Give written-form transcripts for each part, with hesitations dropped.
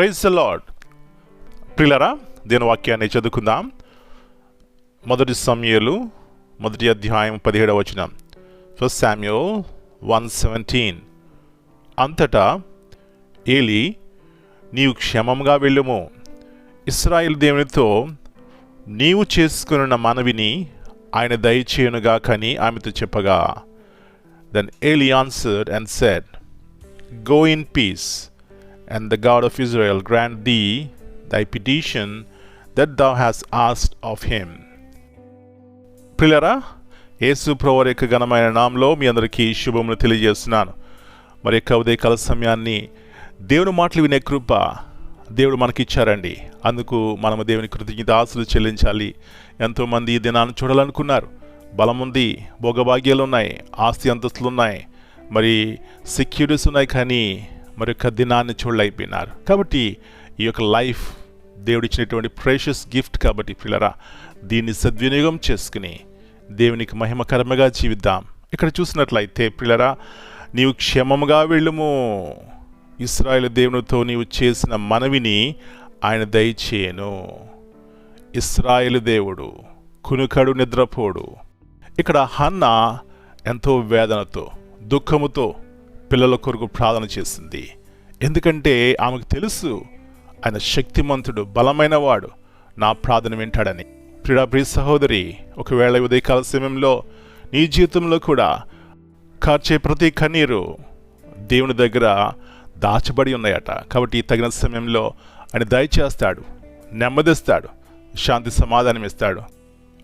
Praise the lord. ప్రియులారా, దీని వాక్యాన్ని చదువుకుందాం. 1 సమూయేలు 1వ అధ్యాయం 17వ వచనం. 1 Samuel 1:17. అంతటా ఏలీ, నీవు క్షేమంగా వెళ్ళుము, ఇశ్రాయేలు దేవునితో నీవు చేసుకున్న మనవిని ఆయన దయచేయునుగాకని ఆమెతో చెప్పగా, Then Eli answered and said, Go in peace, and the God of Israel grant thee thy petition that thou hast asked of him. ప్రియులారా, యేసు ప్రభువారి యొక్క ఘనమైన నామములో మీ అందరికీ శుభములు తెలియజేస్తున్నాను. మరి యొక్క ఉదయకాల సమయాన్ని దేవుని మాటలు వినే కృప దేవుడు మనకిచ్చారండి. అందుకు మనము దేవుని కృతజ్ఞతాస్తుతులు చెల్లించాలి. ఎంతోమంది ఈ దినాన్ని చూడాలనుకున్నారు. బలం ఉంది, భోగభాగ్యాలు ఉన్నాయి, ఆస్తి అంతస్తులు ఉన్నాయి, మరి సెక్యూరిటీస్ ఉన్నాయి, కానీ మరి యొక్క దినాన్ని చూడలేకపోయినారు. కాబట్టి ఈ యొక్క లైఫ్ దేవుడు ఇచ్చినటువంటి ప్రెషియస్ గిఫ్ట్. కాబట్టి ప్రియులారా, దీన్ని సద్వినియోగం చేసుకుని దేవునికి మహిమకరముగా జీవిద్దాం. ఇక్కడ చూసినట్లయితే ప్రియులారా, నీవు క్షేమముగా వెళ్ళుము, ఇశ్రాయేలు దేవునితో నీవు చేసిన మనవిని ఆయన దయచేయను. ఇశ్రాయేలు దేవుడు కునుకడు, నిద్రపోడు. ఇక్కడ హన్నా ఎంతో వేదనతో, దుఃఖముతో పిల్లల కొరకు ప్రార్థన చేసింది. ఎందుకంటే ఆమెకు తెలుసు ఆయన శక్తిమంతుడు, బలమైన వాడు, నా ప్రార్థన వింటాడని. ప్రియ సహోదరి, ఒకవేళ ఉదయకాల సమయంలో నీ జీవితంలో కూడా కార్చే ప్రతి కన్నీరు దేవుని దగ్గర దాచబడి ఉన్నాయట. కాబట్టి తగిన సమయంలో ఆయన దయచేస్తాడు, నెమ్మదిస్తాడు, శాంతి సమాధానం ఇస్తాడు.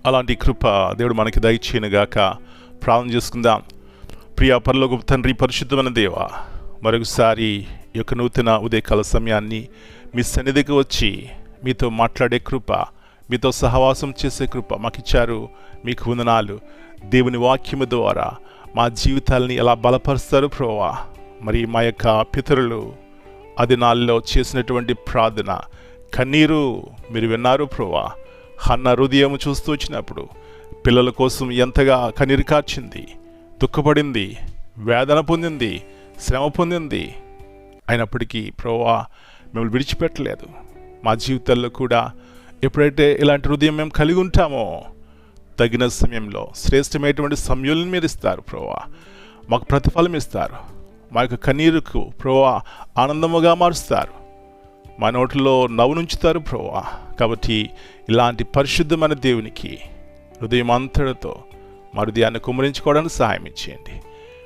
అలాంటి కృప దేవుడు మనకి దయచేయనుగాక. ప్రార్థన చేసుకుందాం. ప్రియ పరలోకపు తండ్రి, పరిశుద్ధమైన దేవ, మరొకసారి ఈ యొక్క నూతన ఉదయకాల సమయాన్ని మీ సన్నిధికి వచ్చి మీతో మాట్లాడే కృప, మీతో సహవాసం చేసే కృప మాకిచ్చారు. మీకు వందనాలు. దేవుని వాక్యము ద్వారా మా జీవితాలని ఎలా బలపరుస్తారు ప్రభువా. మరి మా యొక్క పితరులు అది నాల్లో చేసినటువంటి ప్రార్థన, కన్నీరు మీరు విన్నారు ప్రభువా. హన్న హృదయం చూస్తూ వచ్చినప్పుడు పిల్లల కోసం ఎంతగా కన్నీరు కార్చింది, దుఃఖపడింది, వేదన పొందింది, శ్రమ పొందింది. అయినప్పటికీ ప్రభువా మిమ్మల్ని విడిచిపెట్టలేదు. మా జీవితాల్లో కూడా ఎప్పుడైతే ఇలాంటి హృదయం మేము కలిగి ఉంటామో తగిన సమయంలో శ్రేష్టమైనటువంటి సమయాలను మీరు ఇస్తారు ప్రభువా. మాకు ప్రతిఫలం ఇస్తారు. మా యొక్క కన్నీరుకు ప్రభువా ఆనందముగా మారుస్తారు. మా నోటిలో నవ్వునుంచుతారు ప్రభువా. కాబట్టి ఇలాంటి పరిశుద్ధమైన దేవునికి హృదయం అంతటితో మా హృదయాన్ని కుమ్మరించుకోవడానికి సహాయం ఇచ్చేయండి.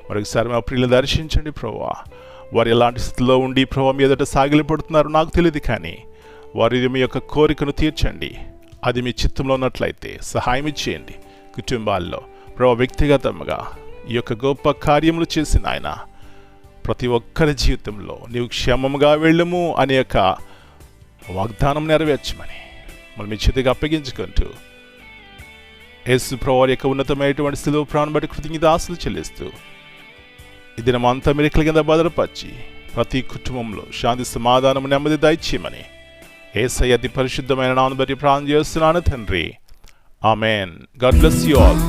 మరొకసారి మా ప్రియులను దర్శించండి ప్రభువా. వారు ఎలాంటి స్థితిలో ఉండి ప్రభువా మీ ఎదుట సాగిలిపడుతున్నారో నాకు తెలియదు, కానీ వారి మీ యొక్క కోరికను తీర్చండి. అది మీ చిత్తంలో ఉన్నట్లయితే సహాయం ఇచ్చేయండి. కుటుంబాల్లో ప్రభువా వ్యక్తిగతంగా ఈ యొక్క గొప్ప కార్యములు చేసిన ఆయన ప్రతి ఒక్కరి జీవితంలో నీవు క్షేమంగా వెళ్ళము అనే యొక్క వాగ్దానం నెరవేర్చమని మనం మీ చేతికి అప్పగించుకుంటూ యేసు ప్రభువారి యొక్క ఉన్నతమైనటువంటి శిలువ ప్రాణం బట్టి కృతజ్ఞతాస్తుతులు చెల్లిస్తూ ఈ దినమంతా మీరు కింద భద్రపరిచి ప్రతి కుటుంబంలో శాంతి సమాధానం నెమ్మది దయచేయమని యేసయ్య అతి పరిశుద్ధమైన నామమును బట్టి ప్రార్థన చేస్తున్నాను తండ్రి. Amen. God bless you all.